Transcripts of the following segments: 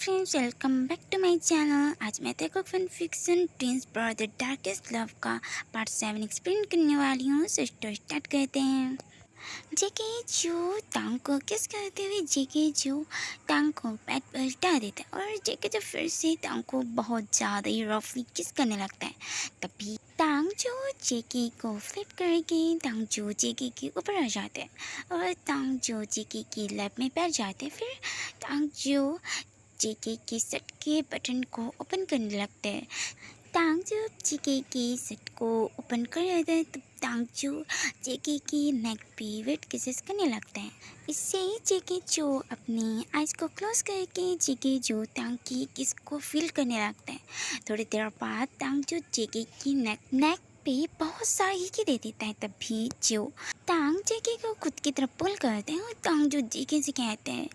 Friends, welcome back to my channel. आज मैं तेको fan fiction twins brother darkest love का पार्ट 7 एक्सप्लेन करने वाली हूँ। सो स्टार्ट करते हैं। जेके जो टांग को किस करते हुए जेके जो टांग को पैट पर हटा देता है और जेके जो फिर से टांग को बहुत ज़्यादा ही रफली किस करने लगता है। तभी टांग जो जेके को फ्लिप करके टांग जो जेके के ऊपर आ जाते हैं और टांग जो जेके की लैब में बैठ जाते हैं। फिर टांग जो जेके के सेट के बटन को ओपन करने लगते हैं। टांग जो जेके के सेट को ओपन कर देता है तब टांग जो जेके की नेक पे वेट किसेस करने लगता है। इससे जेके जो अपनी आइज को क्लोज करके जेके जो टांग की किस को फील करने लगता है। थोड़ी देर बाद टांग जो जेके की नेक पे बहुत सारी हिकी दे देता है। तभी जो टांग जेके को खुद की तरफ पुल करते हैं और टांग जो जेके से कहते हैं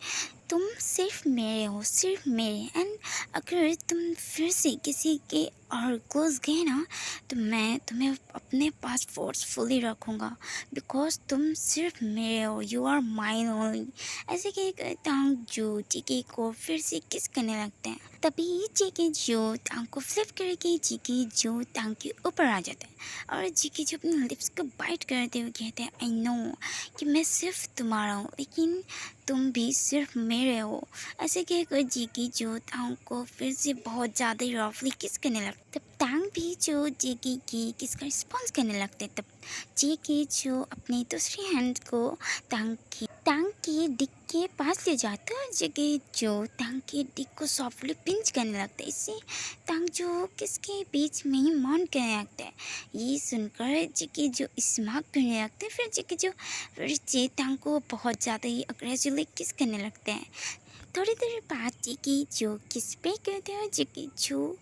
तुम सिर्फ मेरे हो, सिर्फ मेरे। एंड अगर तुम फिर से किसी के और क्लोज गए ना तो मैं तुम्हें अपने पास फोर्सफुली रखूँगा बिकॉज तुम सिर्फ मेरे हो, यू आर माइन ओनली। ऐसे कहकर टांग जो जेके को फिर से किस करने लगते हैं। तभी जेके जो टांग को फ्लिप करके जेके जो टांग के ऊपर आ जाता है और जेके जो अपने लिप्स को बाइट करते हुए कहते हैं आई नो कि मैं सिर्फ तुम्हारा हूँ लेकिन तुम भी सिर्फ मेरे हो। ऐसे कहकर जेके जो टांग को फिर से बहुत ज़्यादा ही रफली किस करने लगता। तब टांग भी जो जेके की किस का रिस्पॉन्स करने लगते। तब जेके जो अपनी दूसरी हैंड को टांग की डिक के पास ले जाता है और जेके जो टांग की डिक को सॉफ्टली पिंच करने लगता है। इससे टांग जो किसके बीच में ही मौन करने लगता है। ये सुनकर जेके जो स्मार्ट करने लगते हैं। फिर जेके जो फिर से टांग को बहुत ज़्यादा ही अग्रेसिवली किस करने लगते हैं। थोड़ी देर बाद जेके जो किस पे करते हैं जेके जो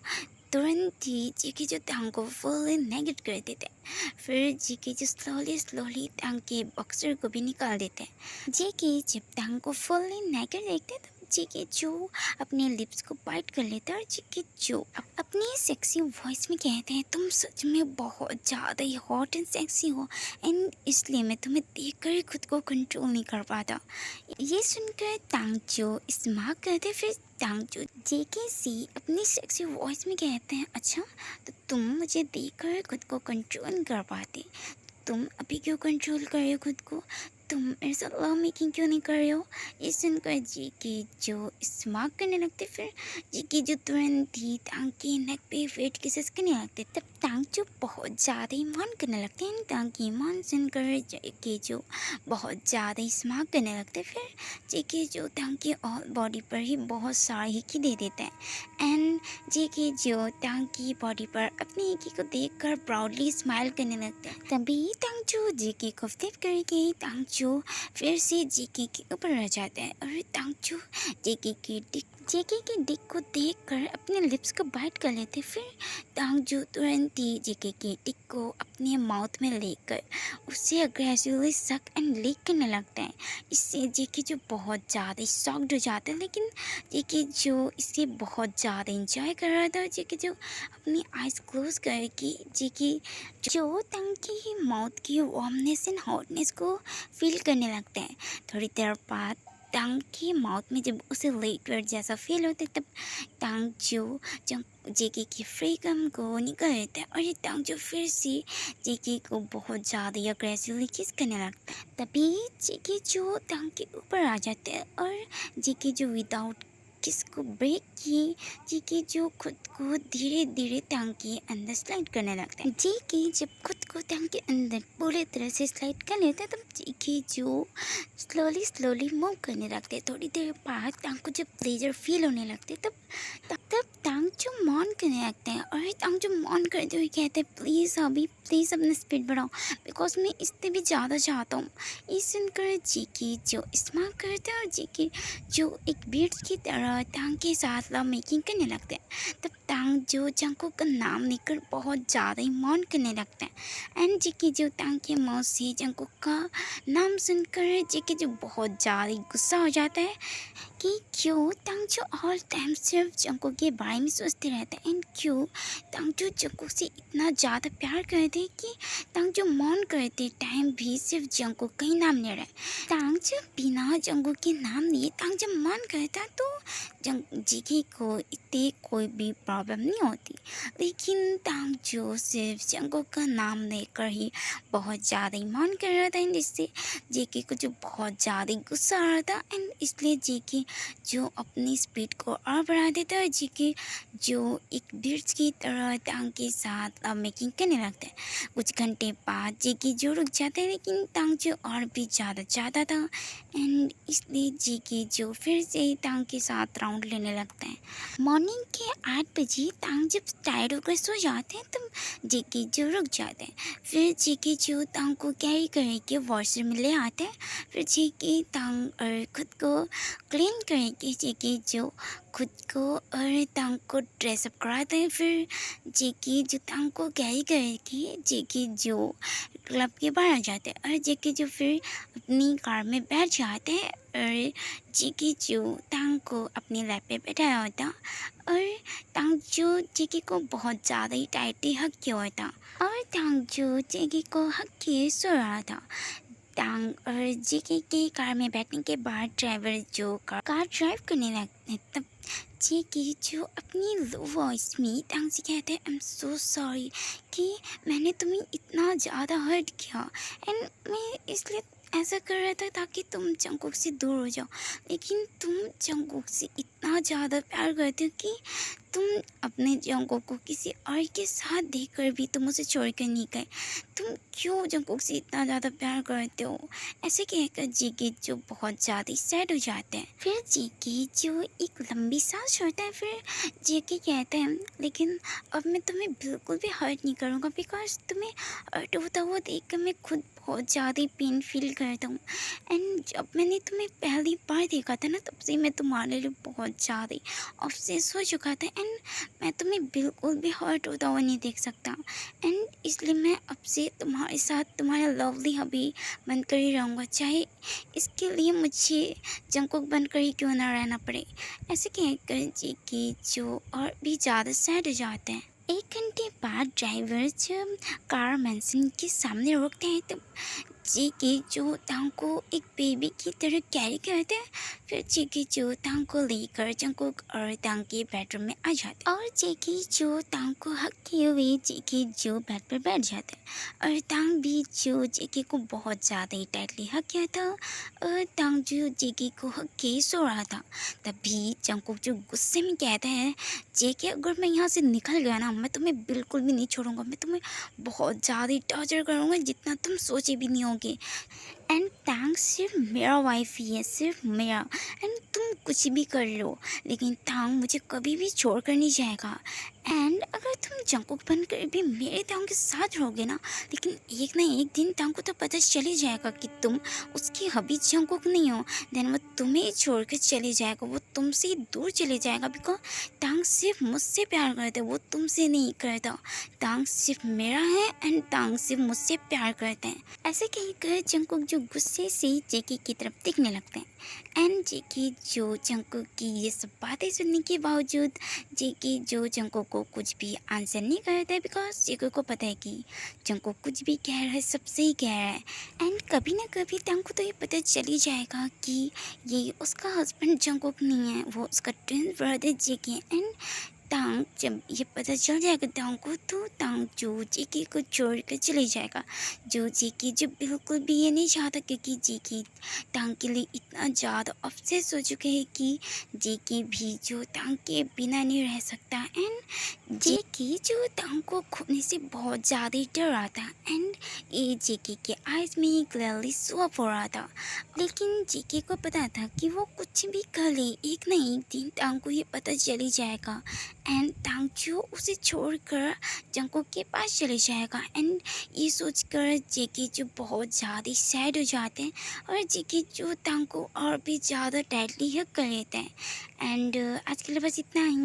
तुरंत ही जेके जो टांग को फुली नेगेट कर देते हैं। फिर जेके जो स्लोली टांग के बॉक्सर को भी निकाल देते हैं। जेके जब टांग को फुली नेगेट देखते हैं तब जेके जो अपने लिप्स को बाइट कर लेता है और जेके जो अपनी सेक्सी वॉइस में कहते हैं तुम सच में बहुत ज़्यादा ही हॉट एंड सेक्सी हो एंड इसलिए मैं तुम्हें देखकर ही खुद को कंट्रोल नहीं कर पाता। ये सुनकर टांग जो स्मार्ट करते फिर टांग जो जेके से अपनी सेक्सी वॉइस में कहते हैं अच्छा तो तुम मुझे देखकर खुद को कंट्रोल नहीं कर पाते, तुम अभी क्यों कंट्रोल कर रहे हो खुद को, तुम मेरे साथ लव मेकिंग क्यों नहीं कर रहे हो। ये सुनकर जेके जो स्मार्ट करने लगते फिर जेके जो तुरंत ही टांग के नेक पे वेट किसेस करने लगते। तब टांग जो बहुत ज़्यादा ही मान करने लगते हैं। टांग की मान सुनकर जेके जो बहुत ज़्यादा ही स्मार्ट करने लगते फिर जेके जो टांग की ऑल बॉडी पर ही बहुत सारी हिकी दे देते हैं। एंड जेके जो टांग की बॉडी पर अपनी हिकी को देखकर प्राउडली स्माइल करने लगते हैं। तभी टांग जो जेके को फ्लिप करके टांग जो फिर से जेके के ऊपर रह जाता है और टांग जो जेके की डिक को देखकर अपने लिप्स को बाइट कर लेते। फिर टांग जो तुरंत ही जेके की डिक को अपने माउथ में लेकर उसे अग्रेसिवली सक एंड लिक करने लगता है। इससे जेके जो बहुत ज़्यादा शॉक्ड हो जाता है लेकिन जेके जो इसे बहुत ज़्यादा इंजॉय कर रहा था। जेके जो अपनी आइज़ क्लोज करके जेके जो टांग की माउथ की वार्मनेस एंड हॉटनेस को फील करने लगते हैं। थोड़ी देर बाद टांग की माउथ में जब उसे लिक्विड जैसा फील होता है तब टांग जो जेके की फ्रीगम को निकल लेता है और ये टांग जो फिर से जेके को बहुत ज़्यादा अग्रेसिवली किस करने लगता है। तभी जेके जो टांग के ऊपर आ जाते हैं और जेके जो विदाउट किस को ब्रेक किए जेके जो खुद को धीरे धीरे टांग के अंदर स्लाइड करने लगता है। जेके जब खुद को टांग के अंदर पूरी तरह से स्लाइड कर लेता है तब जेके जो स्लोली मूव करने लगते हैं। थोड़ी देर बाद टांग को जब प्लेजर फील होने लगते तब टांग जो मौन करने लगते हैं और टांग जो मौन करते हुए कहते हैं प्लीज़ अभी प्लीज़ अपना स्पीड बढ़ाओ बिकॉज मैं इससे भी ज़्यादा चाहता हूँ। ये सुनकर जेके जो स्मार्ट करते हैं और जेके जो एक बीट्स की तरह टांग के साथ लव मेकिंग करने लगते हैं। तब टांग जो जंको का नाम लेकर बहुत ज़्यादा ही मौन करने लगता है एंड जेके जो टांग के मुँह से जंको का नाम सुनकर जेके जो बहुत ज़्यादा ही गुस्सा हो जाता है कि क्यों टांग जो ऑल टाइम सिर्फ जंको के बारे में सोचते रहते हैं एंड क्यों टांग जो जंको से इतना ज़्यादा प्यार करते हैं कि टांग जो मौन करते टाइम भी सिर्फ जंको का ही नाम ले रहा है। टांग जब बिना जंको के नाम लिए टांग जब मौन करता तो जेके को इतने कोई भी प्रॉब्लम नहीं होती, लेकिन तांगजू सिर्फ जंगकुक का नाम लेकर ही बहुत ज़्यादा ही मान कर रहा था, एंड जिससे जेके को जो बहुत ज़्यादा ही गुस्सा आ रहा था, एंड इसलिए जेके जो अपनी स्पीड को और बढ़ा देता है। जेके जो एक बिर्च की तरह तांग के साथ लव मेकिंग करने लगता है। कुछ घंटे बाद जेके जो रुक जाता है, लेकिन तांग जो और भी ज़्यादा चाहता था, एंड इसलिए जेके जो फिर से तांग के साथ राउंड लेने लगता है। मॉर्निंग के 8 बजे तांग जब टायर्ड होकर सो जाते हैं, तब जेके जो रुक जाते हैं। फिर जेके जो तांग को कैरी करके वॉशरूम में ले आते हैं। फिर जेके तांग और खुद को क्लीन करके जेके जो खुद को और तांग को ड्रेसअप कराते हैं। फिर जेके जो तांग को कैरी करके जेके जो क्लब के बाहर आ जाते हैं, और जेके जो फिर अपनी कार में बैठ जाते हैं, और जेके जो तांग को अपनी लैप पे बैठाया होता, और तांग जो जेके को बहुत ज़्यादा ही टाइटली हक किया हुआ था, और तांग जो जेके को हक किए सो रहा था। तांग और जेके के कार में बैठने के बाद ड्राइवर जो कार ड्राइव करने लगते हैं, तब जेके जो अपनी लो वॉइस में तांग से कहते हैं, आई एम सो सॉरी कि मैंने तुम्हें इतना ज़्यादा हर्ट किया, एंड मैं इसलिए ऐसा कर रहा था ताकि तुम जंगकुक से दूर हो जाओ, लेकिन तुम जंगकुक से इतना ज़्यादा प्यार करते हो कि तुम अपने जंगकुक को किसी और के साथ देखकर भी तुम उसे छोड़ कर नहीं गए। तुम क्यों जंगकुक से इतना ज़्यादा प्यार करते हो? ऐसे कहकर जेके जो बहुत ज़्यादा सैड हो जाते हैं। फिर जेके जो एक लंबी सांस छोड़ता है। फिर जेके कहते हैं, लेकिन अब मैं तुम्हें बिल्कुल भी हर्ट नहीं करूँगा, बिकॉज तुम्हें हर्ट होता हुआ देख कर मैं खुद बहुत ज़्यादा पेन फील करता हूँ, एंड जब मैंने तुम्हें पहली बार देखा था ना, तब से मैं तुम्हारे लिए बहुत ज़्यादा ऑब्सेस हो चुका था, एंड मैं तुम्हें बिल्कुल भी हर्ट होता हुआ नहीं देख सकता, एंड इसलिए मैं अब से तुम्हारे साथ तुम्हारा लवली हबी बनकर ही रहूँगा, चाहे इसके लिए मुझे जंगकुक बनकर ही क्यों ना रहना पड़े। ऐसे कहकर जेके जो और भी ज़्यादा सैड हो जाते हैं। 1 घंटे बाद ड्राइवर जब कार मैंसन के सामने रोकते हैं, तब जेके जो तांग को एक बेबी की तरह कैरी करते हैं। फिर जेके जो तांग को लेकर जंगकुक और तांग के बेडरूम में आ जाते हैं, और जेके जो तांग को हक किए हुए जेके जो बेड पर बैठ जाते हैं, और तांग भी जो जेके को बहुत ज़्यादा ही टाइटली हक किया था, और तांग जो जेके को हक के सो रहा था। तभी जंगकुक जो गुस्से में कहता है, जेके अगर मैं यहाँ से निकल गया ना, मैं तुम्हें बिल्कुल भी नहीं छोड़ूंगा, मैं तुम्हें बहुत ज़्यादा ही टॉर्चर करूँगा जितना तुम सोचे भी नहीं होगे, एंड तांग सिर्फ मेरा वाइफ ही है, सिर्फ मेरा, एंड तुम कुछ भी कर लो, लेकिन तांग मुझे कभी भी छोड़ कर नहीं जाएगा, एंड अगर तुम जंगकुक बनकर भी मेरे तांग के साथ रहोगे ना, लेकिन एक ना एक दिन तांग को तो पता चले जाएगा कि तुम उसकी हबी जंगकुक नहीं हो, देन वो तुम्हें छोड़कर चले जाएगा, वो तुमसे दूर चले जाएगा, बिकॉज तांग सिर्फ मुझसे प्यार करता है, वो तुमसे नहीं करता। तांग सिर्फ मेरा है, एंड तांग सिर्फ मुझसे प्यार करते हैं। ऐसे कहकर जंगकुक जो गुस्से से जेके की तरफ देखने लगते हैं, एंड जेके जो जंगकुक की ये सब बातें सुनने के बावजूद जेके जो जंगकुक को कुछ भी आंसर नहीं करता है, बिकॉज जेके को पता है कि जंगकुक कुछ भी कह रहा है सब सही कह रहा है, एंड कभी ना कभी तांग को तो ये पता चली जाएगा कि ये उसका हस्बैंड जंगकुक नहीं है, वो उसका ट्विन ब्रदर जेके है, एंड तांग जब ये पता चल जाएगा तांग को, तो तांग जो जेके को छोड़ कर चले जाएगा, जो जेके जो बिल्कुल भी ये नहीं चाहता, क्योंकि जेके तांग के लिए इतना ज़्यादा ऑब्सेस हो चुके हैं कि जेके भी जो तांग के बिना नहीं रह सकता, एंड जेके जो तांग को खोने से बहुत ज़्यादा ही डर रहा था, एंड ये जेके के आइज़ में क्लियरली शो अप हो रहा था, लेकिन जेके को पता था कि वो कुछ भी कर ले, एक ना एक दिन तांग को ये पता चली जाएगा, एंड तांग जो उसे छोड़कर जंगकुक के पास चले जाएगा, एंड ये सोचकर जेके जो बहुत ज़्यादा सैड हो जाते हैं, और जेके जो तांग को और भी ज़्यादा टाइटली हग कर लेते हैं, एंड आज के लिए बस इतना ही।